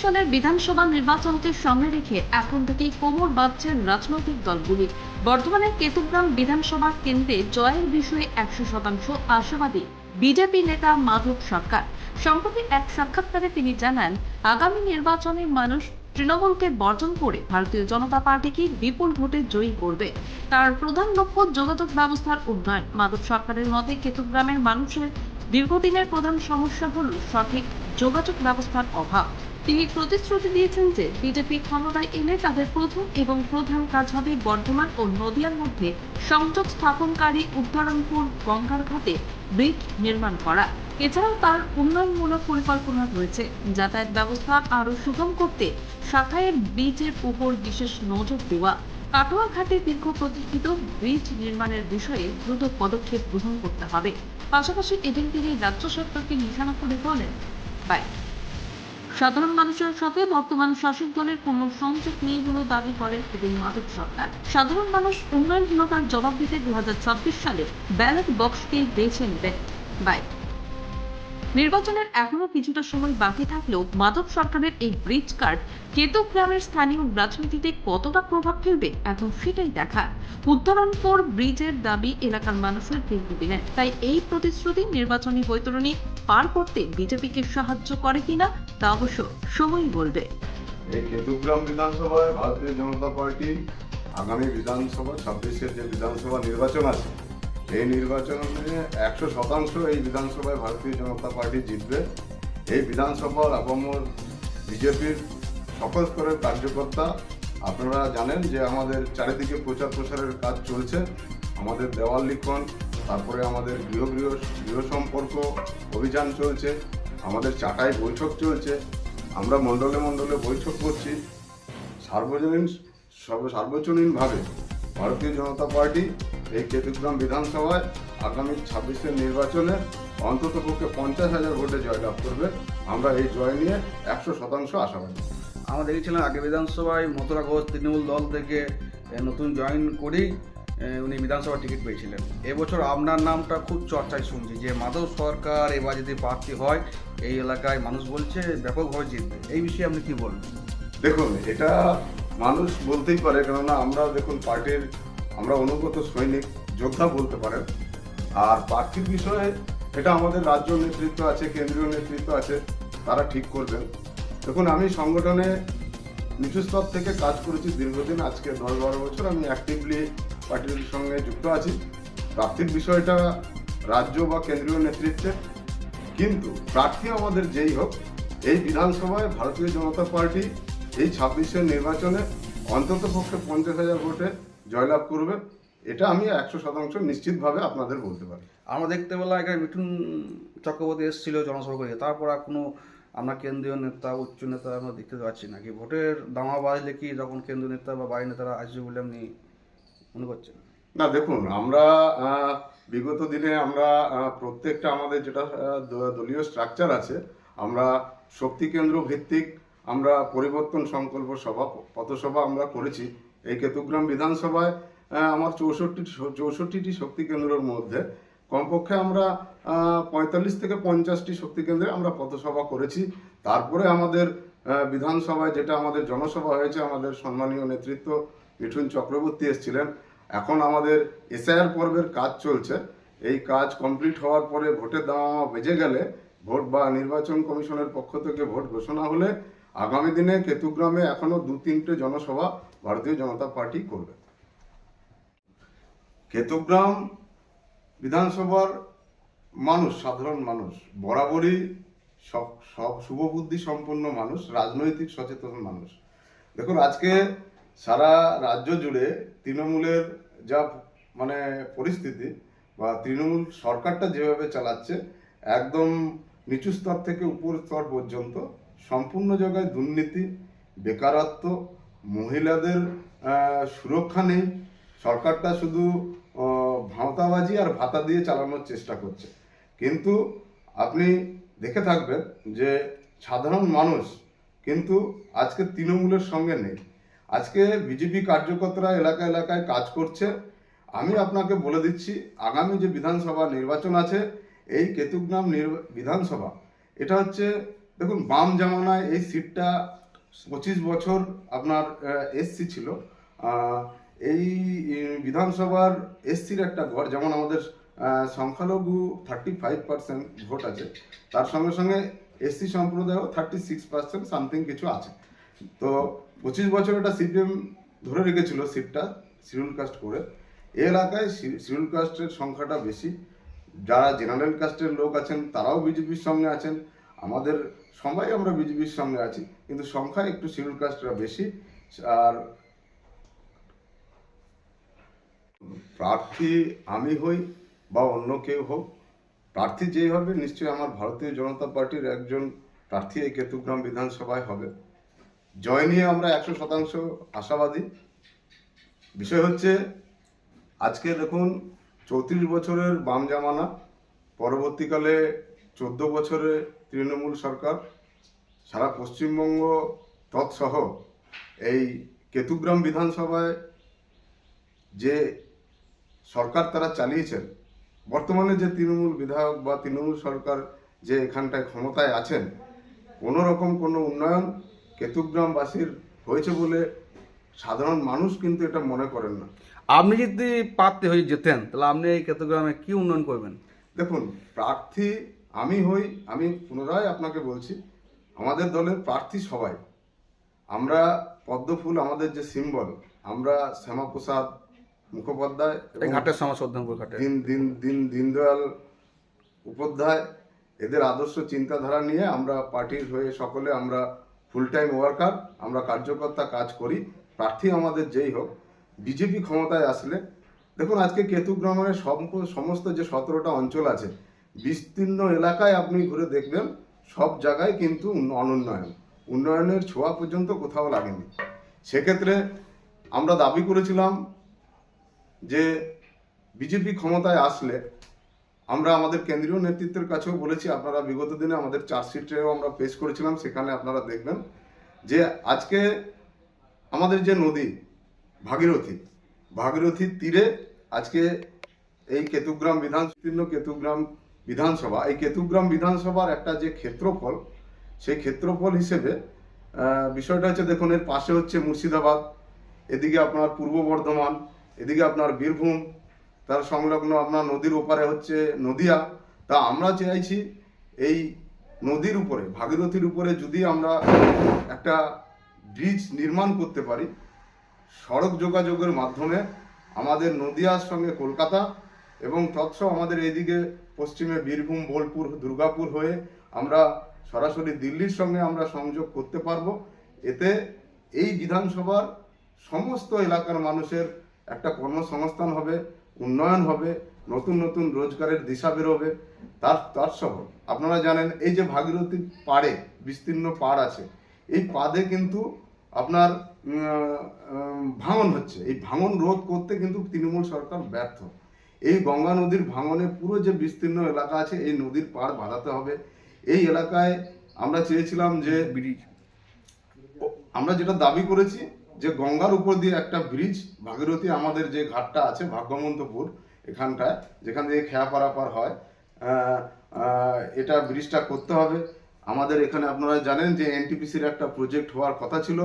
সালের বিধানসভা নির্বাচনকে সামনে রেখে এখন থেকেই কোমর বাঁধছেন রাজনৈতিক দলগুলি। বর্তমানের কেতুগ্রাম বিধানসভা কেন্দ্রে জয়ের বিষয়ে 100% আশাবাদী বিজেপি নেতা মাধব সরকার। সম্প্রতি এক সাক্ষাৎকারে তিনি জানান, আগামী নির্বাচনে মানুষ তৃণমূলকে বর্জন করে ভারতীয় জনতা পার্টিকে বিপুল ভোটে জয়ী করবে। তার প্রধান লক্ষ্য যোগাযোগ ব্যবস্থার উন্নয়ন। মাধব সরকারের মতে কেতুগ্রামের মানুষের দীর্ঘদিনের প্রধান সমস্যা হল সঠিক যোগাযোগ ব্যবস্থার অভাব। তিনি প্রতিশ্রুতি দিয়েছেন যে বিজেপি ক্ষমতায় এলে তাদের প্রথম এবং প্রধান কাজ হবে বর্ধমান ও নদিয়ার মধ্যে সংযোগ স্থাপনকারী উদ্ধারণপুর গঙ্গার ঘাটে ব্রিজ নির্মাণ করা। এছাড়াও তার উন্নয়নমূলক পরিকল্পনা রয়েছে। যাতায়াত ব্যবস্থা আরও সুগম করতে শাখায়ের ব্রিজের উপর বিশেষ নজর দেওয়া, কাটোয়া ঘাটে দীর্ঘ প্রতীক্ষিত ব্রিজ নির্মাণের বিষয়ে দ্রুত পদক্ষেপ গ্রহণ করতে হবে। পাশাপাশি এদিন তিনি রাজ্য সরকারকে নিশানা করে বলেন, সাধারণ মানুষের সাথে বর্তমান শাসক দলের কোনো সংযোগ নেই বলে দাবি করেন এবং মাধব সরকার। সাধারণ মানুষ উন্নয়নহীনতার জবাব দিতে 2026 সালে ব্যালট বক্সকে বেছে নেবেন। নির্বাচনের এখনো কিছুটা সময় বাকি থাকলেও মাধব সরকারের এই ব্রিজ কার্ড কেতুগ্রামের স্থানীয় রাজনীতিতে কতটা প্রভাব ফেলবে এখন সেটাই দেখা। উত্তরণপুর ব্রিজের দাবি এলাকার মানুষের দীর্ঘদিনের, তাই এই প্রতিশ্রুতি নির্বাচনী বৈতরণী পার করতে বিজেপিকে সাহায্য করে কিনা তা অবশ্য সময়ই বলবে। এই কেতুগ্রাম বিধানসভায় ভারতীয় জনতা পার্টি আগামী বিধানসভা 26-এর যে বিধানসভা নির্বাচন আছে, এই নির্বাচনে 100% এই বিধানসভায় ভারতীয় জনতা পার্টি জিতবে। এই বিধানসভার আপামর বিজেপির সকল স্তরের কার্যকর্তা, আপনারা জানেন যে আমাদের চারিদিকে প্রচার প্রসারের কাজ চলছে। আমাদের দেওয়াল লিখন, তারপরে আমাদের গৃহ সম্পর্ক অভিযান চলছে, আমাদের চাটাই বৈঠক চলছে, আমরা মণ্ডলে মণ্ডলে বৈঠক করছি। সার্বজনীনভাবে ভারতীয় জনতা পার্টি এই কেতুগ্রাম বিধানসভায় আগামী 26-এর নির্বাচনে অন্তত পক্ষে 50,000 ভোটে জয়লাভ করবে। আমরা এই জয় নিয়ে 100% আশাবাদী। আমরা দেখেছিলাম আগে বিধানসভায় মথুরা ঘোষ তৃণমূল দল থেকে নতুন জয়েন করেই উনি বিধানসভা টিকিট পেয়েছিলেন। এবছর আপনার নামটা খুব চর্চায় শুনছি যে মাধব সরকার এবার যদি প্রার্থী হয় এই এলাকায় মানুষ বলছে ব্যাপকভাবে জিতবে। এই বিষয়ে আপনি কি বলবেন? দেখুন, এটা মানুষ বলতেই পারে, কেননা আমরা দেখুন পার্টির আমরা অনুগত সৈনিক যোদ্ধা বলতে পারেন। আর প্রার্থীর বিষয়ে এটা আমাদের রাজ্য নেতৃত্ব আছে, কেন্দ্রীয় নেতৃত্ব আছে, তারা ঠিক করবেন। দেখুন, আমি সংগঠনে নিচু স্তর থেকে কাজ করেছি দীর্ঘদিন, আজকে 10-12 বছর আমি অ্যাক্টিভলি পার্টির সঙ্গে যুক্ত আছি। প্রার্থীর বিষয়টা রাজ্য বা কেন্দ্রীয় নেতৃত্বের, কিন্তু প্রার্থী আমাদের যেই হোক, এই বিধানসভায় ভারতীয় জনতা পার্টি এই 26-এর নির্বাচনে অন্তত পক্ষে 50,000 ভোটে জয়লাভ করবে। এটা আমি 100% নিশ্চিতভাবে আপনাদের বলতে পারি। আমরা দেখতে পেলাম এখানে মিঠুন চক্রবর্তী এসেছিল জনসভা করে, তারপর আর কোনো আমরা কেন্দ্রীয় নেতা উচ্চ নেতা আমরা দেখতে পাচ্ছি না। কি ভোটের দামা বাড়লে কি তখন কেন্দ্রীয় নেতা বা বাইরের নেতারা আসবে বলে আপনি মনে করছেন? না, দেখুন, আমরা বিগত দিনে আমরা প্রত্যেকটা আমাদের যেটা দলীয় স্ট্রাকচার আছে, আমরা শক্তি কেন্দ্র ভিত্তিক আমরা পরিবর্তন সংকল্প সভা, পথসভা আমরা করেছি। এই কেতুগ্রাম বিধানসভায় আমার 64টি শক্তি কেন্দ্রের মধ্যে কমপক্ষে আমরা 45 থেকে 50টি শক্তি কেন্দ্রে আমরা পথসভা করেছি। তারপরে আমাদের বিধানসভায় যেটা আমাদের জনসভা হয়েছে, আমাদের সম্মানীয় নেতৃত্ব মিঠুন চক্রবর্তী এসেছিলেন। এখন আমাদের এসআইআর পর্বের কাজ চলছে। এই কাজ কমপ্লিট হওয়ার পরে ভোটের দামামা বেজে গেলে, ভোট বা নির্বাচন কমিশনের পক্ষ থেকে ভোট ঘোষণা হলে আগামী দিনে কেতুগ্রামে এখনো 2-3টে জনসভা ভারতীয় জনতা পার্টি করবে। কেতুগ্রাম বিধানসভার মানুষ, সাধারণ মানুষ বরাবরই সব শুভবুদ্ধি সম্পন্ন মানুষ, রাজনৈতিক সচেতন মানুষ। দেখুন, আজকে সারা রাজ্য জুড়ে তৃণমূলের যা মানে পরিস্থিতি, বা তৃণমূল সরকারটা যেভাবে চালাচ্ছে, একদম নিচু স্তর থেকে উপর স্তর পর্যন্ত সম্পূর্ণ জায়গায় দুর্নীতি, বেকারত্ব, মহিলাদের সুরক্ষা নেই। সরকারটা শুধু ভাঁওতাবাজি আর ভাতা দিয়ে চালানোর চেষ্টা করছে। কিন্তু আপনি দেখে থাকবেন যে সাধারণ মানুষ কিন্তু আজকে তৃণমূলের সঙ্গে নেই। আজকে বিজেপি কার্যকর্তারা এলাকা এলাকায় কাজ করছে। আমি আপনাকে বলে দিচ্ছি, আগামী যে বিধানসভা নির্বাচন আছে, এই কেতুগ্রাম বিধানসভা, এটা হচ্ছে, দেখুন, বাম জামানায় এই সিটটা 25 বছর আপনার এসসি ছিল। এই বিধানসভার এসসির একটা ঘর, যেমন আমাদের সংখ্যালঘু 35% ভোট আছে, তার সঙ্গে সঙ্গে এসসি সম্প্রদায়ও 36% সামথিং কিছু আছে। তো 25 বছর এটা সিপিএম ধরে রেখেছিল সিটটা শিডিউল কাস্ট করে। এই এলাকায় শিডিউল কাস্টের সংখ্যাটা বেশি, যারা জেনারেল কাস্টের লোক আছেন তারাও বিজেপির সঙ্গে আছেন, আমাদের সবাই আমরা বিজেপির সঙ্গে আছি, কিন্তু সংখ্যায় একটু শিডিউল কাস্টরা বেশি। আর প্রার্থী আমি হই বা অন্য কেউ হোক, প্রার্থী যেই হবে নিশ্চয়ই আমার ভারতীয় জনতা পার্টির একজন প্রার্থী এই কেতুগ্রাম বিধানসভায় হবে। জয় নিয়ে আমরা 100% আশাবাদী। বিষয় হচ্ছে, আজকে দেখুন 34 বছরের বাম জামানা, পরবর্তীকালে 14 বছরে তৃণমূল সরকার, সারা পশ্চিমবঙ্গ তৎসহ এই কেতুগ্রাম বিধানসভায় যে সরকার তারা চালিয়েছেন, বর্তমানে যে তৃণমূল বিধায়ক বা তৃণমূল সরকার যে এখানটায় ক্ষমতায় আছেন, কোনো রকম কোনো উন্নয়ন কেতুগ্রামবাসীর হয়েছে বলে সাধারণ মানুষ কিন্তু এটা মনে করেন না। আপনি যদি প্রার্থী হয়ে যেতেন তাহলে আপনি এই কেতুগ্রামে কি উন্নয়ন করবেন? দেখুন, প্রার্থী আমি হই, আমি পুনরায় আপনাকে বলছি, আমাদের দলের প্রার্থী সবাই, আমরা পদ্মফুল আমাদের যে সিম্বল, আমরা শ্যামাপ্রসাদ মুখোপাধ্যায় এই ঘাটের সমাজবদ্ধনপুর ঘাটে দীনদয়াল উপাধ্যায়, এদের আদর্শ চিন্তাধারা নিয়ে আমরা পার্টির হয়ে সকলে আমরা ফুল টাইম ওয়ার্কার, আমরা কার্যকর্তা কাজ করি। প্রার্থী আমাদের যেই হোক, বিজেপি ক্ষমতায় আসলে, দেখুন আজকে কেতুগ্রামের সমস্ত যে 17টা অঞ্চল আছে, বিস্তীর্ণ এলাকায় আপনি ঘুরে দেখবেন সব জায়গায় কিন্তু উন্নয়নের ছোঁয়া পর্যন্ত কোথাও লাগেনি। সেক্ষেত্রে আমরা দাবি করেছিলাম যে বিজেপি ক্ষমতায় আসলে, আমরা আমাদের কেন্দ্রীয় নেতৃত্বের কাছেও বলেছি, আপনারা বিগত দিনে আমাদের চার্জশিটেও আমরা পেশ করেছিলাম, সেখানে আপনারা দেখবেন যে আজকে আমাদের যে নদী ভাগীরথীর তীরে আজকে এই কেতুগ্রাম বিধানসভা, এই কেতুগ্রাম বিধানসভার একটা যে ক্ষেত্রফল, সেই ক্ষেত্রফল হিসেবে বিষয়টা হচ্ছে, দেখুন এর পাশে হচ্ছে মুর্শিদাবাদ, এদিকে আপনার পূর্ব বর্ধমান, এদিকে আপনার বীরভূম, তার সংলগ্ন আপনার নদীর ওপারে হচ্ছে নদিয়া। তা আমরা চাইছি এই নদীর উপরে, ভাগীরথীর উপরে যদি আমরা একটা ব্রিজ নির্মাণ করতে পারি, সড়ক যোগাযোগের মাধ্যমে আমাদের নদিয়ার সঙ্গে কলকাতা এবং তৎসহ আমাদের এইদিকে পশ্চিমে বীরভূম, বোলপুর, দুর্গাপুর হয়ে আমরা সরাসরি দিল্লির সঙ্গে আমরা সংযোগ করতে পারবো। এতে এই বিধানসভার সমস্ত এলাকার মানুষের একটা কর্মসংস্থান হবে, উন্নয়ন হবে, নতুন নতুন রোজগারের দিশা বেরোবে। তার সহ আপনারা জানেন এই যে ভাগীরথীর পাড়ে বিস্তীর্ণ পাড় আছে, এই পাড়ে কিন্তু আপনার ভাঙন হচ্ছে, এই ভাঙন রোধ করতে কিন্তু তৃণমূল সরকার ব্যর্থ। এই গঙ্গা নদীর ভাঙনে পুরো যে বিস্তীর্ণ এলাকা আছে, এই নদীর পাড় বাঁধাতে হবে। এই এলাকায় আমরা চেয়েছিলাম যে ব্রিজ, আমরা যেটা দাবি করেছি যে গঙ্গার উপর দিয়ে একটা ব্রিজ, ভাগীরথী আমাদের যে ঘাটটা আছে ভাগ্যমন্তপুর, এখানটায় যেখান থেকে খেয়া পারাপার হয়, এটা ব্রিজটা করতে হবে। আমাদের এখানে আপনারা জানেন যে এনটিপিসির একটা প্রজেক্ট হওয়ার কথা ছিল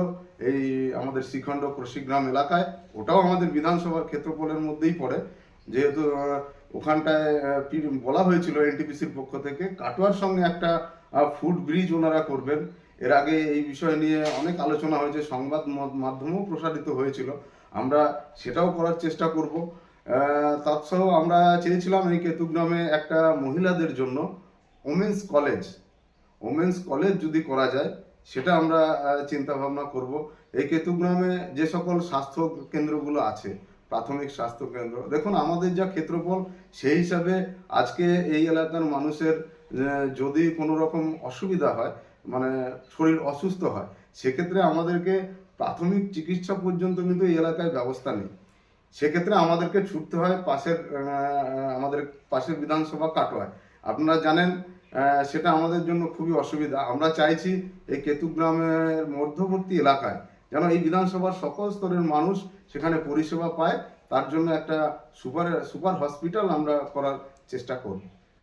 এই আমাদের শ্রীখণ্ড কৃষিগ্রাম এলাকায়, ওটাও আমাদের বিধানসভার ক্ষেত্রফলের মধ্যেই পড়ে, যেহেতু ওখানটায় বলা হয়েছিল এনটিপিসির পক্ষ থেকে কাটোয়ার সঙ্গে একটা ফুট ব্রিজ ওনারা করবেন। এর আগে এই বিষয় নিয়ে অনেক আলোচনা হয়েছে, সংবাদ মাধ্যমেও প্রসারিত হয়েছিল, আমরা সেটাও করার চেষ্টা করব। তাছাড়াও আমরা চেয়েছিলাম এই কেতুগ্রামে একটা মহিলাদের জন্য ওমেন্স কলেজ যদি করা যায়, সেটা আমরা চিন্তা ভাবনা করব। এই কেতুগ্রামে যে সকল স্বাস্থ্য কেন্দ্রগুলো আছে, প্রাথমিক স্বাস্থ্য কেন্দ্র, দেখুন আমাদের যা ক্ষেত্রফল, সেই হিসাবে আজকে এই এলাকার মানুষের যদি কোনো রকম অসুবিধা হয়, মানে শরীর অসুস্থ হয়, সেক্ষেত্রে আমাদেরকে প্রাথমিক চিকিৎসা পর্যন্ত কিন্তু এই এলাকায় ব্যবস্থা নেই। সেক্ষেত্রে আমাদেরকে ছুটতে হয় আমাদের পাশের বিধানসভা কাটোয়ায়, আপনারা জানেন, সেটা আমাদের জন্য খুবই অসুবিধা। আমরা চাইছি এই কেতুগ্রামের মধ্যবর্তী এলাকায় যেন এই বিধানসভার সকল স্তরের মানুষ সেখানে পরিষেবা পায়, তার জন্য একটা সুপার হসপিটাল আমরা করার চেষ্টা করব।